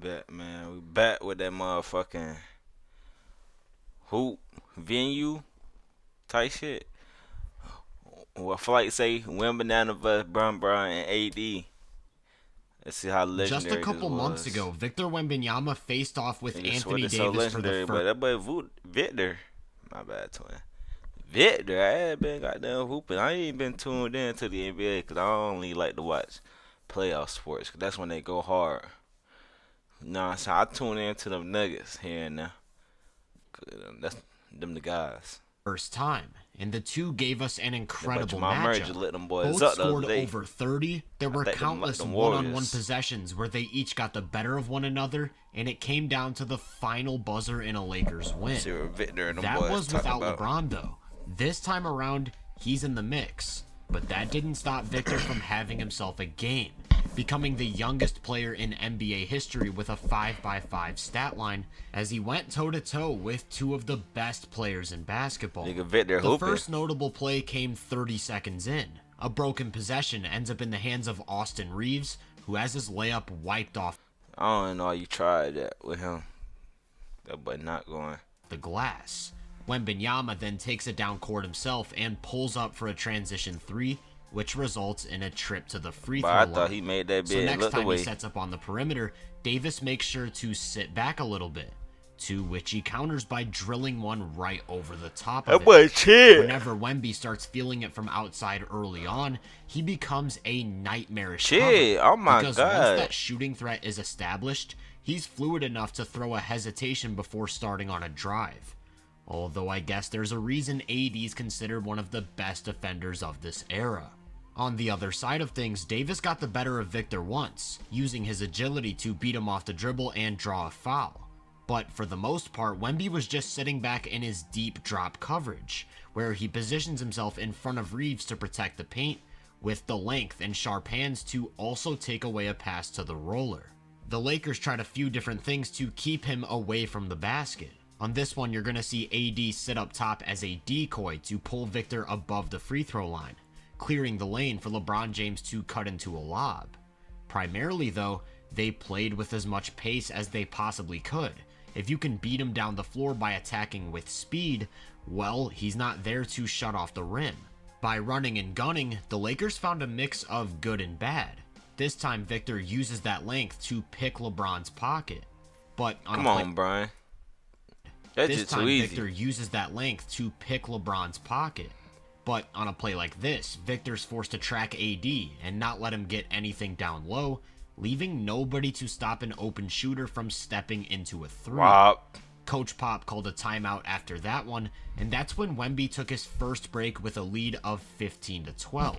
Bet, man. We back with that motherfucking hoop venue type shit. What flight say Wembanyama vs. Bron and AD. Let's see how Just a legendary couple this months was. ago, Victor Wembanyama faced off with Nigga swear Anthony this so Davis for the legendary, first. but that boy Victor. My bad, twin. Victor, I ain't been goddamn hooping. I ain't been tuned in to the NBA because I only like to watch playoff sports because that's when they go hard. Nah, so I tune in to them Nuggets here and there. That's them the guys. First time, and the two gave us an incredible My merger matchup. let them boys Both up the other scored day. over 30. There were think them countless them one-on-one Warriors. possessions where they each got the better of one another, and it came down to the final buzzer in a Lakers win. See what Victor and them That boys was talking without about. LeBron, though. This time around, he's in the mix. But that didn't stop Victor from having himself a game, becoming the youngest player in NBA history with a 5x5 stat line as he went toe-to-toe with two of the best players in basketball. Nigga Victor The hooping. first notable play came 30 seconds in. A broken possession ends up in the hands of Austin Reeves, who has his layup wiped off I don't know how you tried that with him. That boy not going. the glass. Wembanyama then takes it down court himself and pulls up for a transition three, which results in a trip to the free throw But I line. thought he made that So bid next look time away. he sets up on the perimeter, Davis makes sure to sit back a little bit, to which he counters by drilling one right over the top of That it. boy chill. Whenever Wemby starts feeling it from outside early on, he becomes a nightmarish Shit, cover, oh my because God. once that shooting threat is established, he's fluid enough to throw a hesitation before starting on a drive. Although I guess there's a reason AD is considered one of the best defenders of this era. On the other side of things, Davis got the better of Victor once, using his agility to beat him off the dribble and draw a foul. But for the most part, Wemby was just sitting back in his deep drop coverage, where he positions himself in front of Reeves to protect the paint, with the length and sharp hands to also take away a pass to the roller. The Lakers tried a few different things to keep him away from the basket. On this one, you're going to see AD sit up top as a decoy to pull Victor above the free throw line, clearing the lane for LeBron James to cut into a lob. Primarily, though, they played with as much pace as they possibly could. If you can beat him down the floor by attacking with speed, well, he's not there to shut off the rim. By running and gunning, the Lakers found a mix of good and bad. This time, Victor uses that length to pick LeBron's pocket. But Come on, Brian. That's This just time, too easy. Victor uses that length to pick LeBron's pocket. But on a play like this, Victor's forced to track AD and not let him get anything down low, leaving nobody to stop an open shooter from stepping into a three. Wop. Coach Pop called a timeout after that one, and that's when Wemby took his first break with a lead of 15 to 12.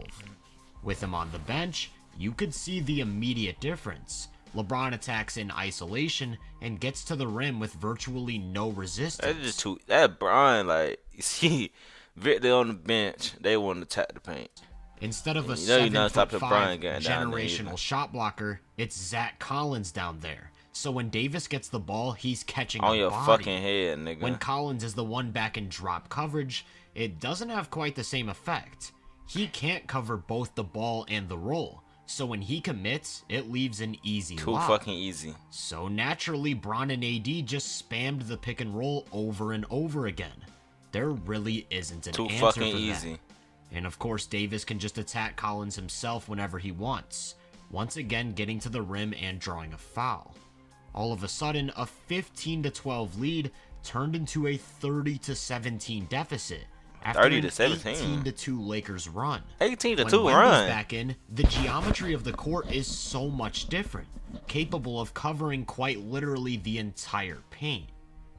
With him on the bench, you could see the immediate difference. LeBron attacks in isolation and gets to the rim with virtually no resistance. That's just too. That Brian, like, you see, Victor on the bench, they want to attack the paint. Instead of a You know you're not stopping 7'5" Brian getting down there generational either. shot blocker, it's Zach Collins down there. So when Davis gets the ball, he's catching On a your body. fucking head, nigga. When Collins is the one back in drop coverage, it doesn't have quite the same effect. He can't cover both the ball and the roll. So when he commits, it leaves an easy Too lob. fucking easy. So naturally, Bron and AD just spammed the pick and roll over and over again. There really isn't an Too answer fucking for easy. that. And of course, Davis can just attack Collins himself whenever he wants, once again getting to the rim and drawing a foul. All of a sudden, a 15 to 12 lead turned into a 30 to 17 deficit after 30 an to 17. 18 to 2 Lakers run. 18 to When 2 Wemby's run. back in, the geometry of the court is so much different, capable of covering quite literally the entire paint.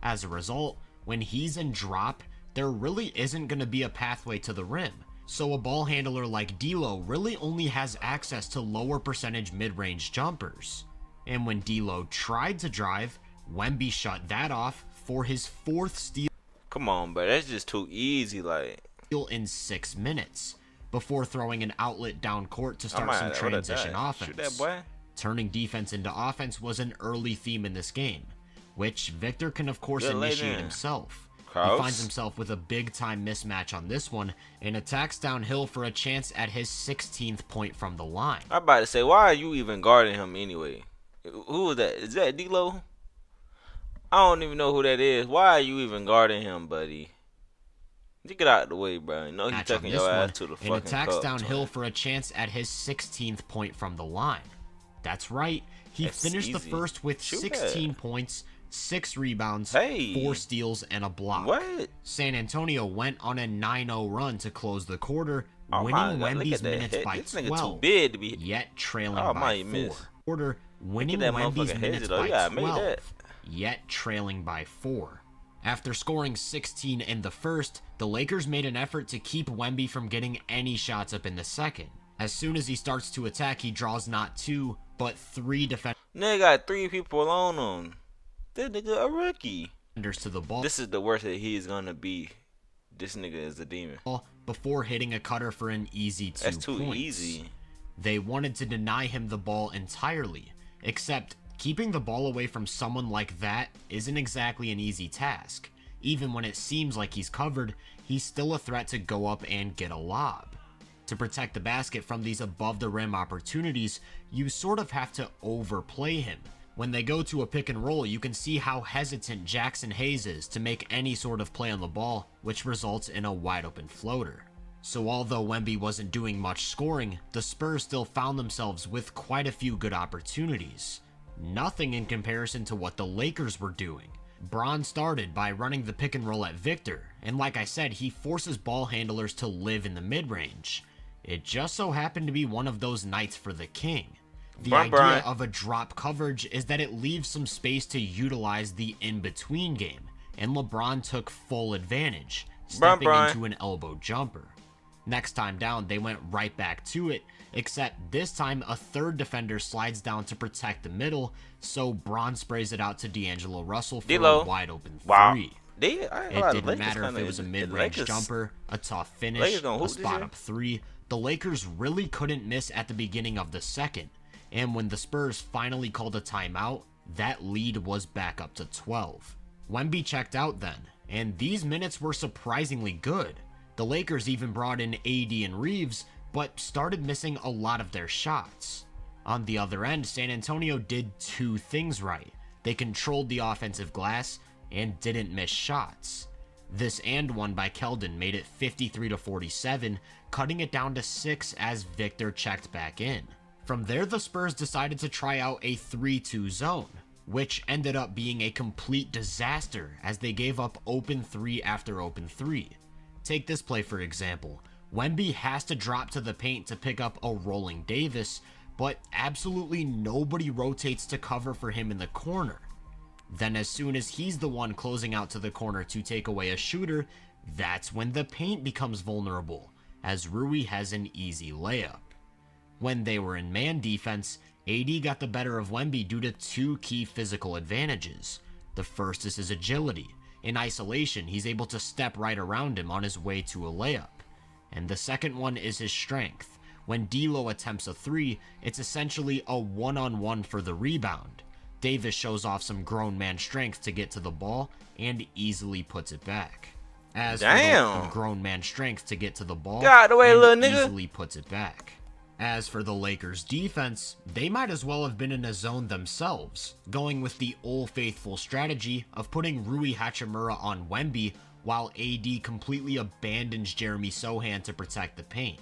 As a result, when he's in drop, there really isn't going to be a pathway to the rim. So a ball handler like D'Lo really only has access to lower percentage mid-range jumpers. And when D'Lo tried to drive, Wemby shut that off for his fourth steal Come on, bro. That's just too easy. Like, in 6 minutes, before throwing an outlet down court to I start might some have would've transition died. offense. Shoot that boy. Turning defense into offense was an early theme in this game, which Victor can of course Good lay initiate in. himself. Kraus. He finds himself with a big time mismatch on this one and attacks downhill for a chance at his 16th point from the line. I'm about to say, why are you even guarding him anyway? Who was that? Is that D-Lo? I don't even know who that is. Why are you even guarding him, buddy? You get out of the way, bro. You know he Match on taking this your one, ass to the and fucking attacks cup. downhill Twin. for a chance at his 16th point from the line. That's right, he That's finished the easy. first with Shoot 16 that. points, 6 rebounds, Hey. 4 steals, and a block. What? San Antonio went on a 9-0 run to close the quarter, Oh my winning God, look Wemby's at that minutes hit. by This nigga 12, too big to be. yet trailing Oh, by my 4. miss. Quarter, winning that Wemby's motherfucker minutes hit, though. by You gotta make 12, that. yet trailing by 4. After scoring 16 in the first, the Lakers made an effort to keep Wemby from getting any shots up in the second. As soon as he starts to attack, he draws not 2, but 3 defenders Nigga got 3 people on him. That nigga a rookie. to the ball. This is the worst that he is gonna be. This nigga is a demon. Before hitting a cutter for an easy 2 That's too points. easy. They wanted to deny him the ball entirely, except keeping the ball away from someone like that isn't exactly an easy task. Even when it seems like he's covered, he's still a threat to go up and get a lob. To protect the basket from these above the rim opportunities, you sort of have to overplay him. When they go to a pick and roll, you can see how hesitant Jackson Hayes is to make any sort of play on the ball, which results in a wide open floater. So although Wemby wasn't doing much scoring, the Spurs still found themselves with quite a few good opportunities. Nothing in comparison to what the Lakers were doing. Bron started by running the pick and roll at Victor, and like I said, he forces ball handlers to live in the mid-range. It just so happened to be one of those nights for the King. The idea of a drop coverage is that it leaves some space to utilize the in-between game, and LeBron took full advantage, stepping into an elbow jumper. Next time down, they went right back to it, except this time a third defender slides down to protect the middle, so Bron sprays it out to D'Angelo Russell for a wide open 3. It didn't matter if it was a mid-range jumper, a tough finish, a spot up 3. The Lakers really couldn't miss at the beginning of the second, and when the Spurs finally called a timeout, that lead was back up to 12. Wemby checked out then, and these minutes were surprisingly good. The Lakers even brought in AD and Reeves, but started missing a lot of their shots. On the other end, San Antonio did 2 things right. They controlled the offensive glass and didn't miss shots. This and one by Keldon made it 53-47, cutting it down to 6 as Victor checked back in. From there, the Spurs decided to try out a 3-2 zone, which ended up being a complete disaster as they gave up open 3 after open 3. Take this play for example. Wemby has to drop to the paint to pick up a rolling Davis, but absolutely nobody rotates to cover for him in the corner. Then as soon as he's the one closing out to the corner to take away a shooter, that's when the paint becomes vulnerable, as Rui has an easy layup. When they were in man defense, AD got the better of Wemby due to 2 key physical advantages. The first is his agility. In isolation, he's able to step right around him on his way to a layup. And the second one is his strength. When D'Lo attempts a 3, it's essentially a one-on-one for the rebound. Davis shows off some grown man strength to get to the ball and easily puts it back. As for the grown man strength to get to the ball and easily puts it back. As for the Lakers' defense, they might as well have been in a zone themselves, going with the old faithful strategy of putting Rui Hachimura on Wemby while AD completely abandons Jeremy Sohan to protect the paint.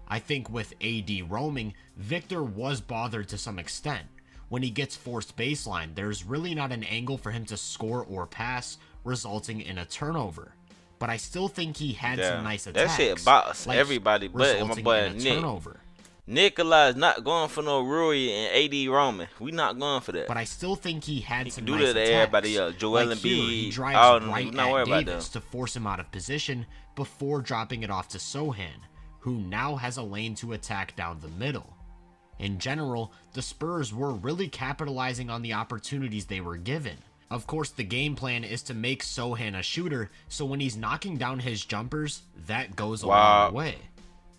I think with AD roaming, Victor was bothered to some extent. When he gets forced baseline, there's really not an angle for him to score or pass, resulting in a turnover. But I still think he had some nice attacks. That shit box everybody but my boy Nick. Turnover. Nikolai's not going for no Rui and AD Roman. We not going for that. But I still think he had some do nice that to attacks. Everybody else. Joel like Embiid. Here, he drives right at Davis Davis to force him out of position before dropping it off to Sohan, who now has a lane to attack down the middle. In general, the Spurs were really capitalizing on the opportunities they were given. Of course, the game plan is to make Sohan a shooter, so when he's knocking down his jumpers, that goes a long way.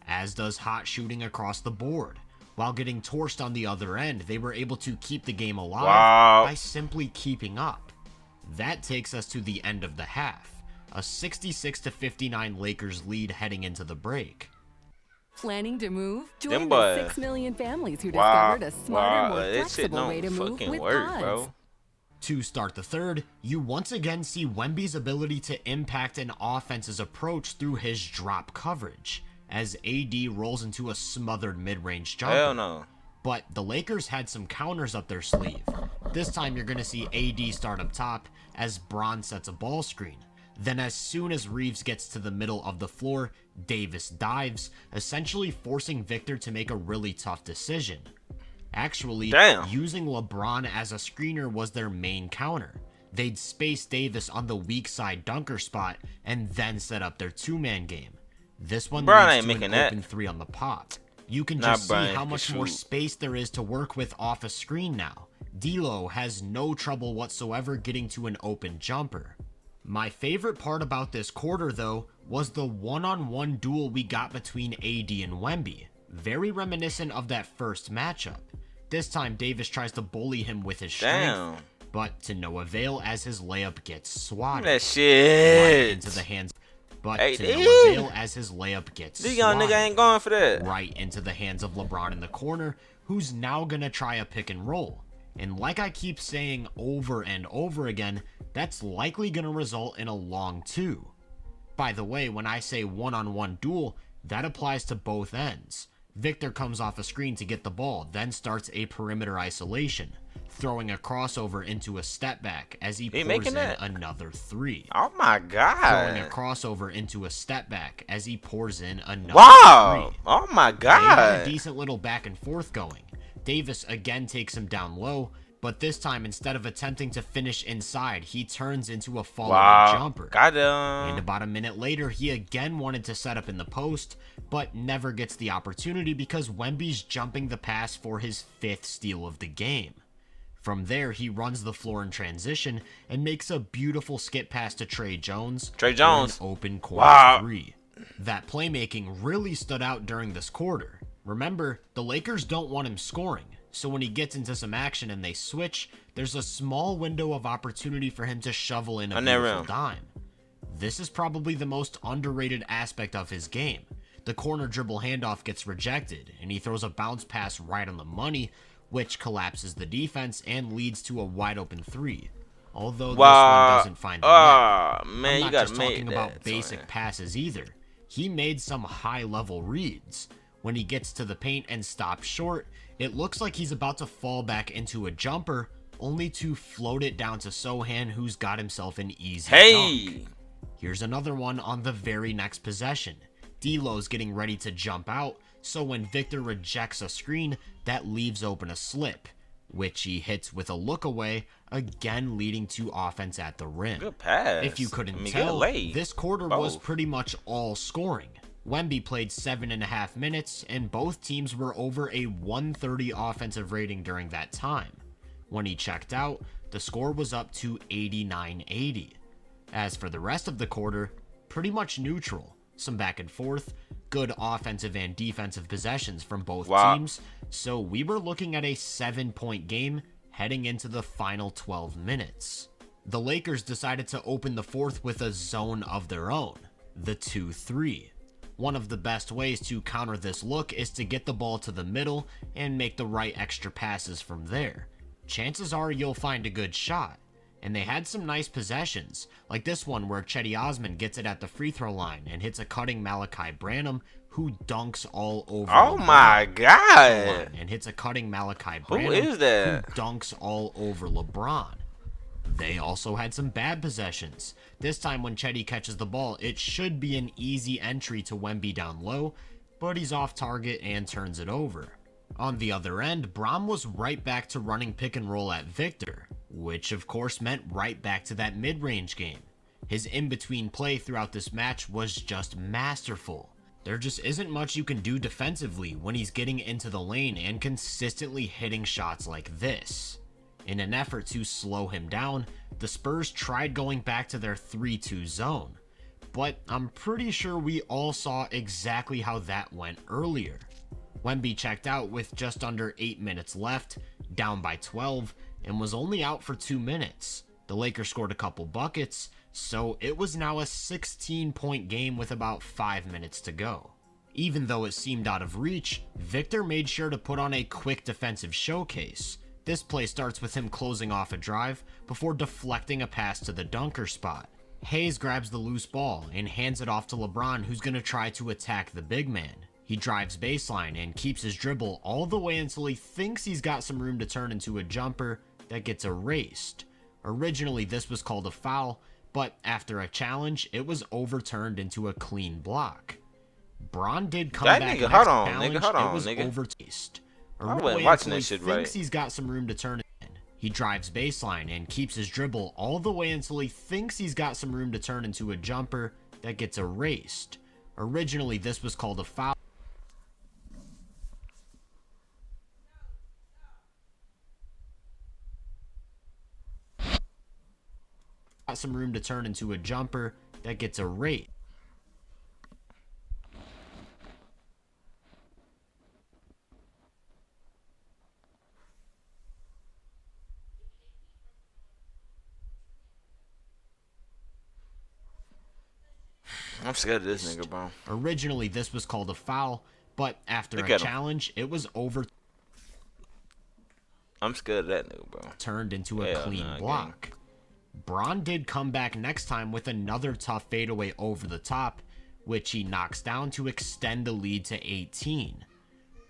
As does hot shooting across the board. While getting torched on the other end, they were able to keep the game alive by simply keeping up. That takes us to the end of the half, a 66-59 Lakers lead heading into the break. Planning to move? Them Join the boy. 6 million families who Wow, discovered a smarter, more this shit flexible way don't to move fucking with work, Pods. bro. To start the third, you once again see Wemby's ability to impact an offense's approach through his drop coverage, as AD rolls into a smothered mid-range jumper. Hell no. But the Lakers had some counters up their sleeve. This time you're going to see AD start up top as Bron sets a ball screen. Then as soon as Reeves gets to the middle of the floor, Davis dives, essentially forcing Victor to make a really tough decision. Actually, using LeBron as a screener was their main counter. They'd space Davis on the weak side dunker spot and then set up their two-man game. This one leads to an open three on the pop. You can just see how much more space there is to work with off a screen now. D'Lo has no trouble whatsoever getting to an open jumper. My favorite part about this quarter, though, was the one-on-one duel we got between AD and Wemby. Very reminiscent of that first matchup. This time, Davis tries to bully him with his strength, but to no avail as his layup gets swatted. That shit. Right into the hands, but to no avail as his layup gets swatted. Young nigga ain't going for that. Right into the hands of LeBron in the corner, who's now gonna try a pick and roll. And like I keep saying over and over again, that's likely gonna result in a long two. By the way, when I say one-on-one duel, that applies to both ends. Victor comes off a screen to get the ball, then starts a perimeter isolation, throwing a crossover into a step back as he pours in another three. Oh my god. Throwing a crossover into a step back as he pours in another three. Oh my god. They had a decent little back and forth going. Davis again takes him down low, but this time instead of attempting to finish inside, he turns into a follow-up jumper. And about a minute later, he again wanted to set up in the post, but never gets the opportunity because Wemby's jumping the pass for his 5th steal of the game. From there, he runs the floor in transition and makes a beautiful skip pass to Trey Jones. For an open corner three. That playmaking really stood out during this quarter. Remember, the Lakers don't want him scoring, so when he gets into some action and they switch, there's a small window of opportunity for him to shovel in a beautiful dime. This is probably the most underrated aspect of his game. The corner dribble handoff gets rejected, and he throws a bounce pass right on the money, which collapses the defense and leads to a wide open three. Although this one doesn't find the net. Man, I'm not just talking about basic passes either. He made some high-level reads. When he gets to the paint and stops short, it looks like he's about to fall back into a jumper, only to float it down to Sohan, who's got himself an easy dunk. Here's another one on the very next possession. D'Lo's getting ready to jump out, so when Victor rejects a screen, that leaves open a slip, which he hits with a look away, again leading to offense at the rim. Good pass. If you couldn't tell, this quarter was pretty much all scoring. Wemby played 7.5 minutes, and both teams were over a 130 offensive rating during that time. When he checked out, the score was up to 89-80. As for the rest of the quarter, pretty much neutral. Some back and forth, good offensive and defensive possessions from both teams, so we were looking at a 7-point game heading into the final 12 minutes. The Lakers decided to open the fourth with a zone of their own, the 2-3. One of the best ways to counter this look is to get the ball to the middle and make the right extra passes from there. Chances are you'll find a good shot. And they had some nice possessions, like this one where Cedi Osman gets it at the free throw line and hits a cutting Malachi Branham, who dunks all over Oh my god. And hits a cutting Malachi Branham, who is that? who dunks all over LeBron. They also had some bad possessions. This time when Cedi catches the ball, it should be an easy entry to Wemby down low, but he's off target and turns it over. On the other end, Bron was right back to running pick and roll at Victor, which of course meant right back to that mid-range game. His in-between play throughout this match was just masterful. There just isn't much you can do defensively when he's getting into the lane and consistently hitting shots like this. In an effort to slow him down, the Spurs tried going back to their 3-2 zone, but I'm pretty sure we all saw exactly how that went earlier. Wemby checked out with just under 8 minutes left, down by 12, and was only out for 2 minutes. The Lakers scored a couple buckets, so it was now a 16-point game with about 5 minutes to go. Even though it seemed out of reach, Victor made sure to put on a quick defensive showcase. This play starts with him closing off a drive before deflecting a pass to the dunker spot. Hayes grabs the loose ball and hands it off to LeBron, who's going to try to attack the big man. He drives baseline and keeps his dribble all the way until he thinks he's got some room to turn into a jumper that gets erased. Originally, this was called a foul, but after a challenge, it was overturned into a clean block. Bron did come back next challenge, it was overturned. I wasn't watching that shit right. Thinks he's got some room to turn it in. He drives baseline and keeps his dribble all the way until he thinks he's got some room to turn into a jumper that gets erased. Originally, this was called a foul. Got some room to turn into a jumper that gets erased. I'm scared of this nigga, bro. Originally, this was called a foul, but after a challenge, it was overturned. I'm scared of that nigga, bro. Turned into a clean block. Bron did come back next time with another tough fadeaway over the top, which he knocks down to extend the lead to 18.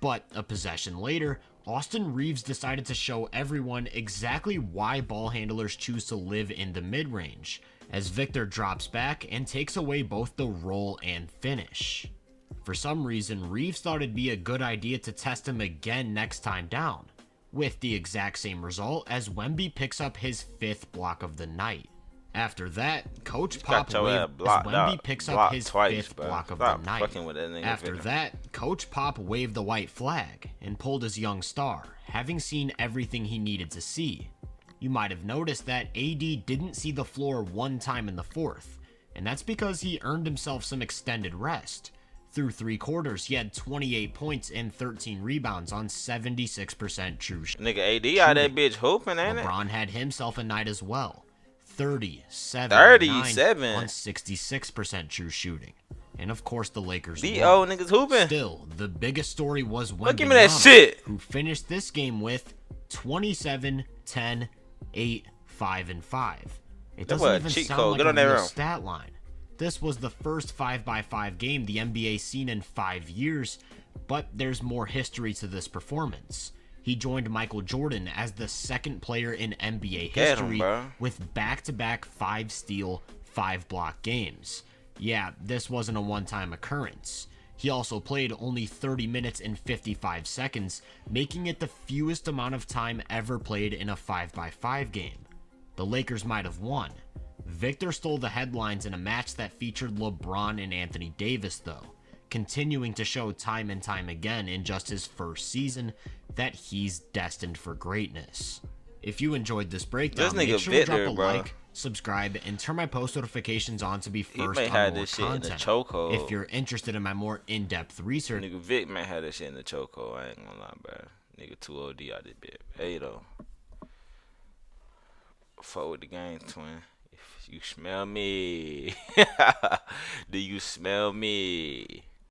But a possession later, Austin Reaves decided to show everyone exactly why ball handlers choose to live in the mid-range, as Victor drops back and takes away both the roll and finish. For some reason, Reaves thought it'd be a good idea to test him again next time down, with the exact same result as Wemby picks up his 5th block of the night. After that, Coach Pop waved the white flag and pulled his young star, having seen everything he needed to see. You might have noticed that AD didn't see the floor one time in the 4th, and that's because he earned himself some extended rest. Through 3 quarters, he had 28 points and 13 rebounds on 76% true shooting. Nigga, AD out that bitch hooping, ain't it? LeBron had himself a night as well. 37 on 66% true shooting. And of course, the Lakers won. Niggas hooping. Still, the biggest story was Wembanyama, give me that shit, who finished this game with 27, 10, 8, 5, and 5. It doesn't even sound like a real stat line. This was the first 5x5 game the NBA's seen in 5 years, but there's more history to this performance. He joined Michael Jordan as the 2nd player in NBA history with back-to-back 5-steal, 5-block games. Yeah, this wasn't a one-time occurrence. He also played only 30 minutes and 55 seconds, making it the fewest amount of time ever played in a 5x5 game. The Lakers might have won. Victor stole the headlines in a match that featured LeBron and Anthony Davis, though, continuing to show time and time again in just his first season that he's destined for greatness. If you enjoyed this breakdown, make sure to drop a like, subscribe, and turn my post notifications on to be first on more content. If you're interested in my more in-depth research, nigga Vic might have this shit in the chokehold. I ain't gonna lie, bro. Nigga too OD out this bit. Hey though, fuck with the game, twin. If you smell me, do you smell me?